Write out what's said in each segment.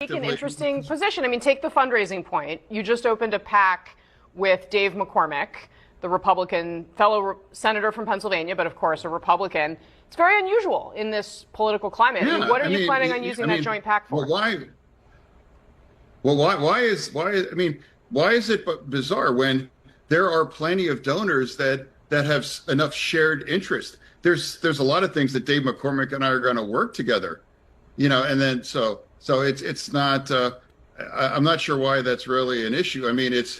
Take an interesting position. I mean, take the fundraising point. You just opened a PAC with Dave McCormick, the Republican fellow senator from Pennsylvania, but of course a Republican. It's very unusual in this political climate. Yeah, I mean, what are you planning on using that joint PAC for? Why is it bizarre when there are plenty of donors that have enough shared interest? There's a lot of things that Dave McCormick and I are going to work together, and then so it's not. I'm not sure why that's really an issue. I mean, it's.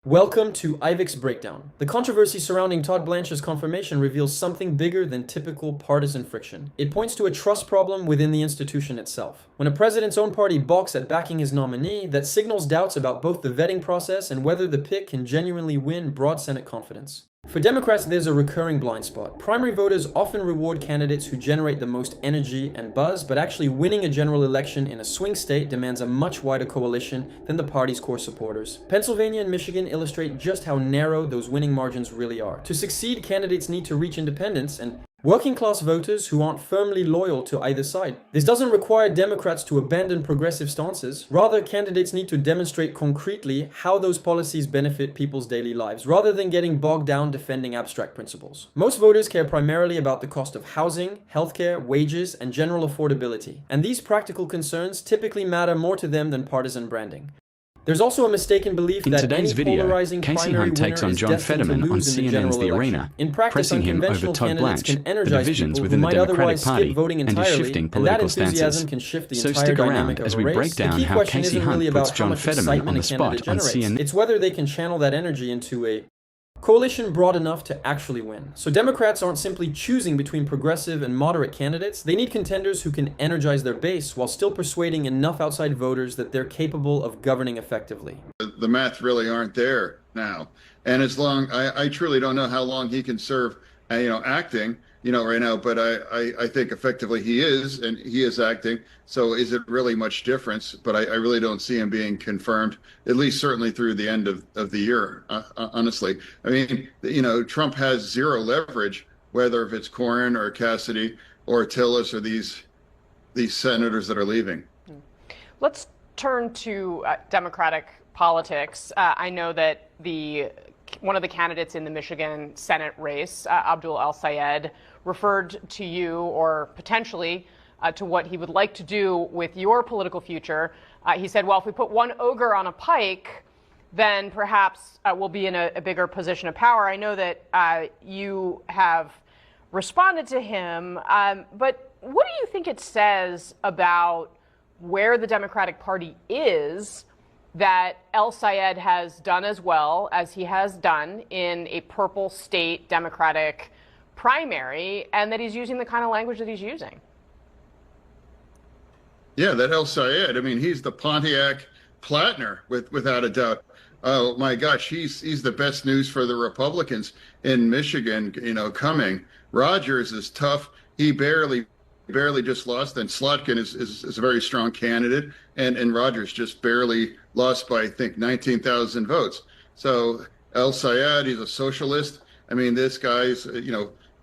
Welcome to Ivic's Breakdown. The controversy surrounding Todd Blanche's confirmation reveals something bigger than typical partisan friction. It points to a trust problem within the institution itself. When a president's own party balks at backing his nominee, that signals doubts about both the vetting process and whether the pick can genuinely win broad Senate confidence. For Democrats, there's a recurring blind spot. Primary voters often reward candidates who generate the most energy and buzz, but actually winning a general election in a swing state demands a much wider coalition than the party's core supporters. Pennsylvania and Michigan illustrate just how narrow those winning margins really are. To succeed, candidates need to reach independents and working-class voters who aren't firmly loyal to either side. This doesn't require Democrats to abandon progressive stances. Rather, candidates need to demonstrate concretely how those policies benefit people's daily lives, rather than getting bogged down defending abstract principles. Most voters care primarily about the cost of housing, healthcare, wages, and general affordability. And these practical concerns typically matter more to them than partisan branding. There's also a mistaken belief that today's any video, polarizing Kasie primary Hunt takes winner on is John destined to Fetterman on lose in the CNN's general The election. Arena, In practice, pressing him over unconventional Todd candidates Blanche, can the energize divisions people within who the might Democratic otherwise Party, skip voting and entirely, is shifting and that political enthusiasm stances. can shift the So entire stick dynamic around of as a we race. break down The key how question Kasie isn't Hunt really puts about how John much Fetterman excitement on a the spot candidate on generates. CNN. It's whether they can channel that energy into a coalition broad enough to actually win. So Democrats aren't simply choosing between progressive and moderate candidates. They need contenders who can energize their base while still persuading enough outside voters that they're capable of governing effectively. The math really aren't there now, and I truly don't know how long he can serve, acting, right now. But I think effectively he is, and he is acting. So is it really much difference? But I really don't see him being confirmed, at least certainly through the end of the year. Honestly, I mean, Trump has zero leverage, whether if it's Cornyn or Cassidy or Tillis or these senators that are leaving. Let's turn to Democratic politics. I know that one of the candidates in the Michigan Senate race, Abdul El-Sayed, referred to you, or potentially to what he would like to do with your political future. He said, well, if we put one ogre on a pike, then perhaps we'll be in a bigger position of power. I know that you have responded to him, but what do you think it says about where the Democratic Party is that El-Sayed has done as well as he has done in a purple state Democratic primary, and that he's using the kind of language that he's using? Yeah, that El-Sayed, I mean, he's the Pontiac Platner, without a doubt. Oh my gosh, he's the best news for the Republicans in Michigan, coming. Rogers is tough. He barely just lost, and Slotkin is a very strong candidate, and Rogers just barely lost by, I think, 19,000 votes. So El-Sayed, he's a socialist. I mean, this guy's,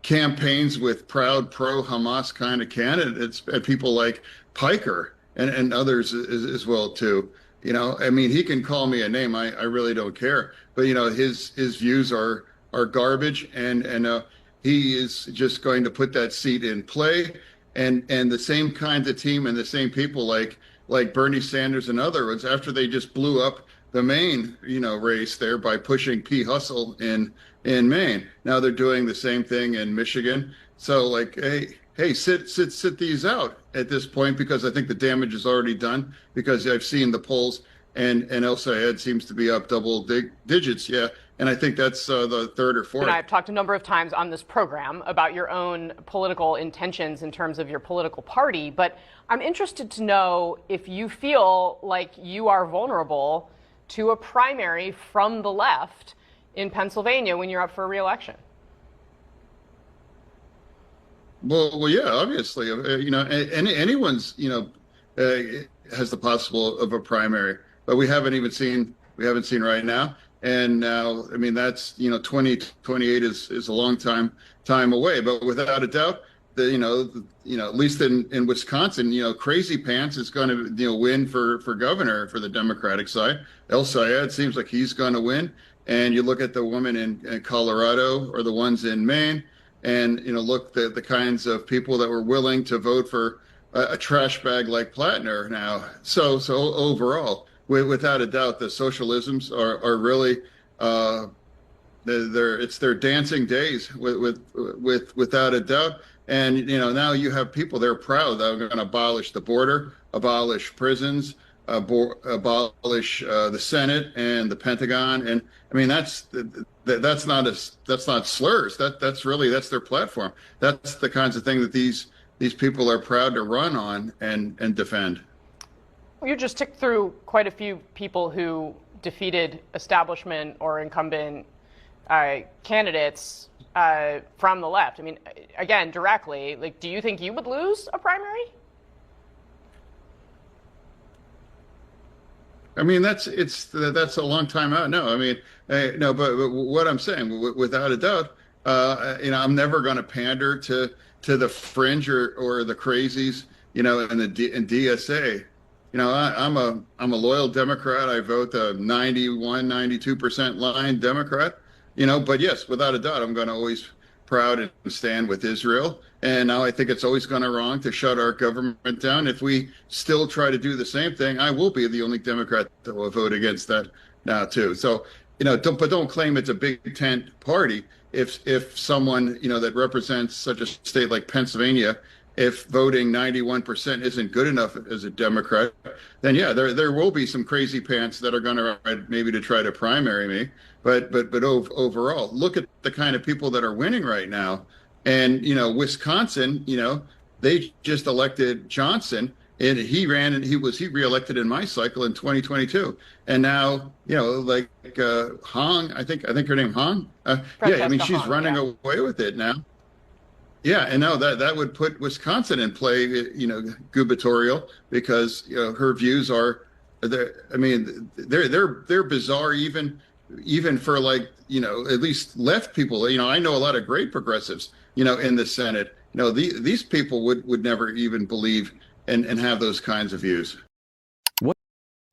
campaigns with proud pro-Hamas kind of candidates, and people like Piker and others as well too. I mean, he can call me a name. I really don't care. But his views are garbage, and he is just going to put that seat in play. And the same kinds of team and the same people like Bernie Sanders and other ones, after they just blew up the Maine, race there by pushing P. Hustle in Maine. Now they're doing the same thing in Michigan. So hey, sit these out at this point, because I think the damage is already done, because I've seen the polls and El-Sayed seems to be up double digits. Yeah. And I think that's the third or fourth. And I've talked a number of times on this program about your own political intentions in terms of your political party, but I'm interested to know if you feel like you are vulnerable to a primary from the left in Pennsylvania when you're up for re-election. Well, yeah, obviously, anyone's, has the possible of a primary, but we haven't seen right now. And now, I mean, that's, 2028 is a long time away, but without a doubt, at least in Wisconsin, Crazy Pants is going to, win for governor for the Democratic side. El Sayed seems like he's going to win. And you look at the woman in Colorado or the ones in Maine, and, look the kinds of people that were willing to vote for a trash bag like Plattner now. So overall, without a doubt, the socialisms are really, it's their dancing days without a doubt. And now you have people, they're proud that are going to abolish the border, abolish prisons, abolish the Senate and the Pentagon. And I mean that's not slurs. That's their platform. That's the kinds of thing that these people are proud to run on and defend. You just ticked through quite a few people who defeated establishment or incumbent candidates from the left. I mean, again, directly, like, do you think you would lose a primary? I mean, that's a long time out. No, I mean, no, but what I'm saying, without a doubt, I'm never going to pander to the fringe or the crazies, in DSA. I'm a loyal Democrat. I vote the 92% line Democrat. But yes, without a doubt, I'm going to always proud and stand with Israel. And now I think it's always going to wrong to shut our government down. If we still try to do the same thing, I will be the only Democrat that will vote against that now too. So, don't claim it's a big tent party. If someone, that represents such a state like Pennsylvania, if voting 91% isn't good enough as a Democrat, then yeah, there will be some crazy pants that are going to maybe to try to primary me. But overall, look at the kind of people that are winning right now. And, Wisconsin, they just elected Johnson, and he ran and he reelected in my cycle in 2022. And now, Hong, I think her name Hong. Yeah, I mean, she's running away with it now. Yeah, and now that would put Wisconsin in play, gubernatorial, because her views are, they're bizarre even for at least left people. I know a lot of great progressives, in the Senate. These people would never even believe and have those kinds of views.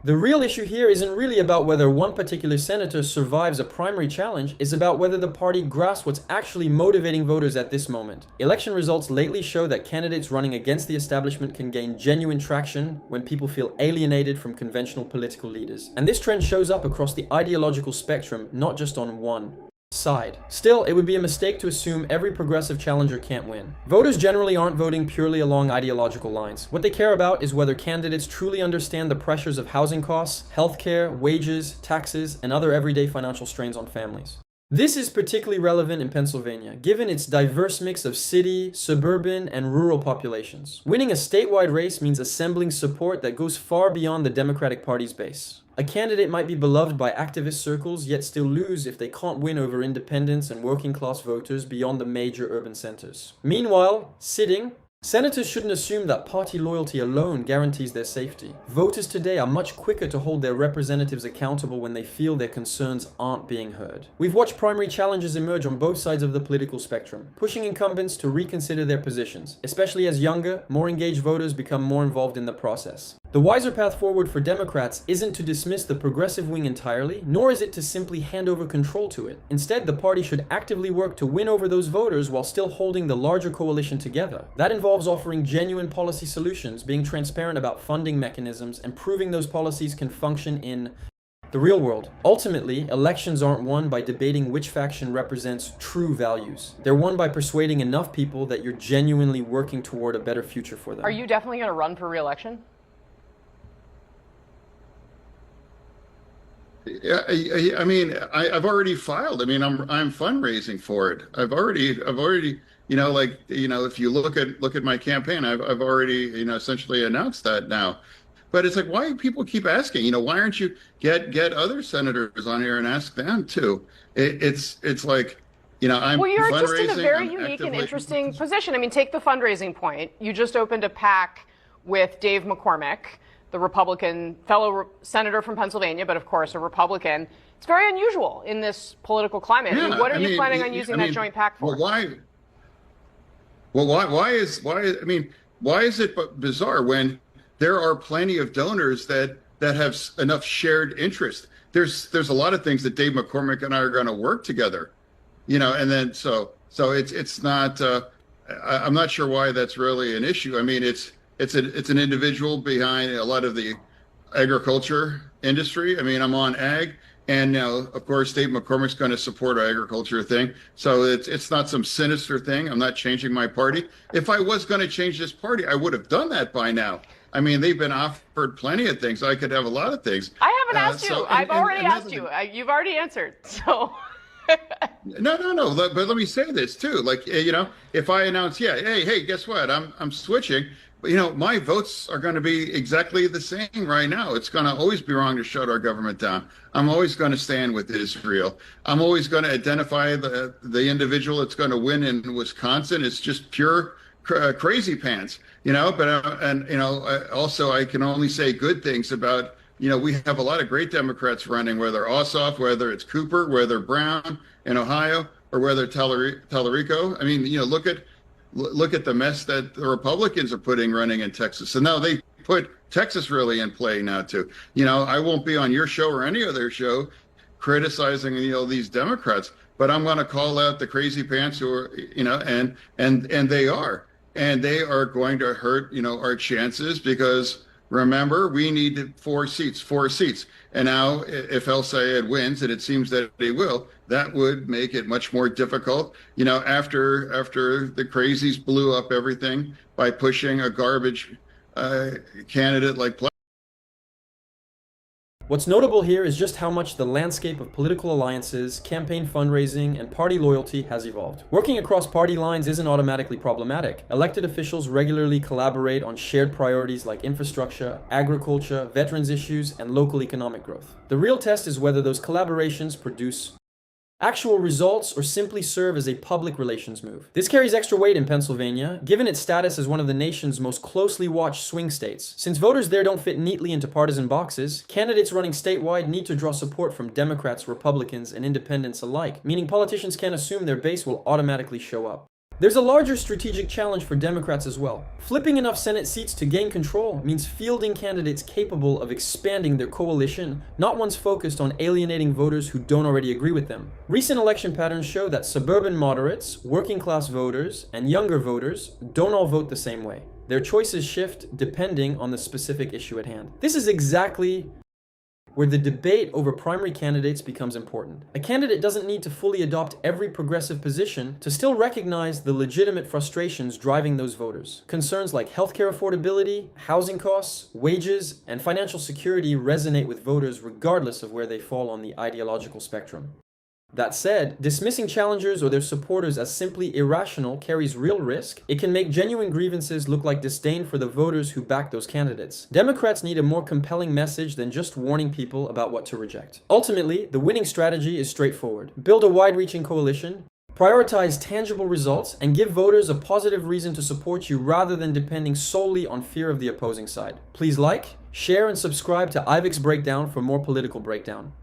The real issue here isn't really about whether one particular senator survives a primary challenge, it's about whether the party grasps what's actually motivating voters at this moment. Election results lately show that candidates running against the establishment can gain genuine traction when people feel alienated from conventional political leaders. And this trend shows up across the ideological spectrum, not just on one side. Still, it would be a mistake to assume every progressive challenger can't win. Voters generally aren't voting purely along ideological lines. What they care about is whether candidates truly understand the pressures of housing costs, healthcare, wages, taxes, and other everyday financial strains on families. This is particularly relevant in Pennsylvania, given its diverse mix of city, suburban, and rural populations. Winning a statewide race means assembling support that goes far beyond the Democratic Party's base. A candidate might be beloved by activist circles, yet still lose if they can't win over independents and working-class voters beyond the major urban centers. Meanwhile, senators shouldn't assume that party loyalty alone guarantees their safety. Voters today are much quicker to hold their representatives accountable when they feel their concerns aren't being heard. We've watched primary challenges emerge on both sides of the political spectrum, pushing incumbents to reconsider their positions, especially as younger, more engaged voters become more involved in the process. The wiser path forward for Democrats isn't to dismiss the progressive wing entirely, nor is it to simply hand over control to it. Instead, the party should actively work to win over those voters while still holding the larger coalition together. That involves offering genuine policy solutions, being transparent about funding mechanisms, and proving those policies can function in the real world. Ultimately, elections aren't won by debating which faction represents true values. They're won by persuading enough people that you're genuinely working toward a better future for them. Are you definitely going to run for re-election? Yeah, I mean, I've already filed. I mean, I'm fundraising for it. I've already, if you look at my campaign, I've already, essentially announced that now. But it's like, why do people keep asking? Why aren't you get other senators on here and ask them too? It's like, I'm well, you're just in a very I'm unique and actively... interesting position. I mean, take the fundraising point. You just opened a PAC with Dave McCormick, the Republican fellow senator from Pennsylvania, but of course a Republican. It's very unusual in this political climate. Yeah, I mean, what are you planning on using that joint PAC for? Well, why? Well, I mean, why is it bizarre when there are plenty of donors that have enough shared interest? There's a lot of things that Dave McCormick and I are going to work together, and then so it's not. I'm not sure why that's really an issue. I mean, it's an individual behind a lot of the agriculture industry. I mean, I'm on ag, and now, of course, Dave McCormick's going to support our agriculture thing. So it's not some sinister thing. I'm not changing my party. If I was going to change this party, I would have done that by now. I mean, they've been offered plenty of things. I could have a lot of things. I haven't asked you. I've already asked you. You've already answered. So. No. But let me say this too. Like, if I announce, yeah, hey, guess what? I'm switching. But, my votes are going to be exactly the same right now. It's going to always be wrong to shut our government down. I'm always going to stand with Israel. I'm always going to identify the individual that's going to win in Wisconsin. It's just pure crazy pants, But also I can only say good things about. We have a lot of great Democrats running, whether Ossoff, whether it's Cooper, whether Brown in Ohio, or whether Tallarico. I mean, look at the mess that the Republicans are putting running in Texas. And now they put Texas really in play now too. I won't be on your show or any other show criticizing, these Democrats, but I'm going to call out the crazy pants who are, and they are going to hurt, our chances because remember, we need 4 seats. And now if El Sayed wins, and it seems that he will, that would make it much more difficult. After the crazies blew up everything by pushing a garbage candidate like What's notable here is just how much the landscape of political alliances, campaign fundraising, and party loyalty has evolved. Working across party lines isn't automatically problematic. Elected officials regularly collaborate on shared priorities like infrastructure, agriculture, veterans issues, and local economic growth. The real test is whether those collaborations produce actual results or simply serve as a public relations move. This carries extra weight in Pennsylvania, given its status as one of the nation's most closely watched swing states. Since voters there don't fit neatly into partisan boxes, candidates running statewide need to draw support from Democrats, Republicans, and independents alike, meaning politicians can't assume their base will automatically show up. There's a larger strategic challenge for Democrats as well. Flipping enough Senate seats to gain control means fielding candidates capable of expanding their coalition, not ones focused on alienating voters who don't already agree with them. Recent election patterns show that suburban moderates, working class voters, and younger voters don't all vote the same way. Their choices shift depending on the specific issue at hand. This is exactly where the debate over primary candidates becomes important. A candidate doesn't need to fully adopt every progressive position to still recognize the legitimate frustrations driving those voters. Concerns like healthcare affordability, housing costs, wages, and financial security resonate with voters regardless of where they fall on the ideological spectrum. That said, dismissing challengers or their supporters as simply irrational carries real risk. It can make genuine grievances look like disdain for the voters who back those candidates. Democrats need a more compelling message than just warning people about what to reject. Ultimately, the winning strategy is straightforward. Build a wide-reaching coalition, prioritize tangible results, and give voters a positive reason to support you rather than depending solely on fear of the opposing side. Please like, share, and subscribe to Ivic's Breakdown for more political breakdown.